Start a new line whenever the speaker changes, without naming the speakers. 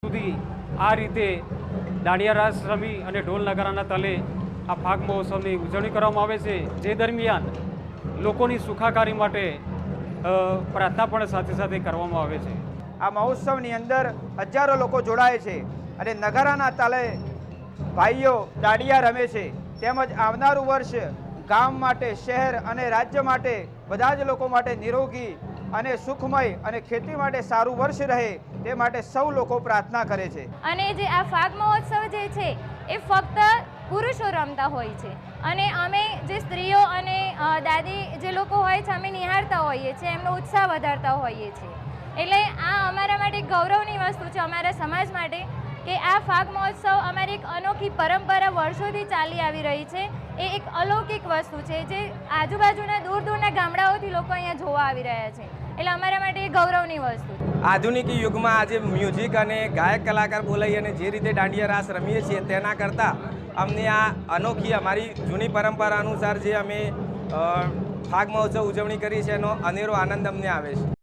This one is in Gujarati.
સુધી આ રીતે દાંડિયા રાસ રમી અને ઢોલ નગારાના તાલે આ ફાગ મહોત્સવની ઉજવણી કરવામાં આવે છે, જે દરમિયાન લોકોની સુખાકારી માટે પ્રાર્થના પણ સાથે સાથે કરવામાં આવે છે।
આ મહોત્સવની અંદર હજારો લોકો જોડાય છે અને નગારાના તાલે ભાઈઓ દાંડિયા રમે છે, તેમજ આવનારું વર્ષ ગામ માટે, શહેર અને રાજ્ય માટે, બધા જ લોકો માટે નિરોગી અને સુખમય અને ખેતી માટે સારું વર્ષ રહે તે માટે સૌ લોકો પ્રાર્થના કરે છે।
અને જે આ ફાગ મહોત્સવ જે છે એ ફક્ત પુરુષો રમતા હોય છે અને અમે જે સ્ત્રીઓ અને દાદી જે લોકો હોય છે અમે નિહાળતા હોઈએ છીએ, એમનો ઉત્સાહ વધારતા હોઈએ છીએ। એટલે આ અમારા માટે ગૌરવની વસ્તુ છે, અમારા સમાજ માટે, કે આ ફાગ મહોત્સવ અમારી એક અનોખી પરંપરા વર્ષોથી ચાલી આવી રહી છે। એ એક અલૌકિક વસ્તુ છે જે આજુબાજુના દૂર દૂરના ગામડાઓથી લોકો અહીંયા જોવા આવી રહ્યા છે, એટલે અમારા માટે એ ગૌરવની વસ્તુ છે।
આધુનિક યુગમાં આજે મ્યુઝિક અને ગાયક કલાકાર બોલાવી અને જે રીતે દાંડિયા રાસ રમીએ છીએ તેના કરતાં અમને આ અનોખી અમારી જૂની પરંપરા અનુસાર જે અમે ફાગ મહોત્સવ ઉજવણી કરી છે એનો અનેરો આનંદ અમને આવે છે।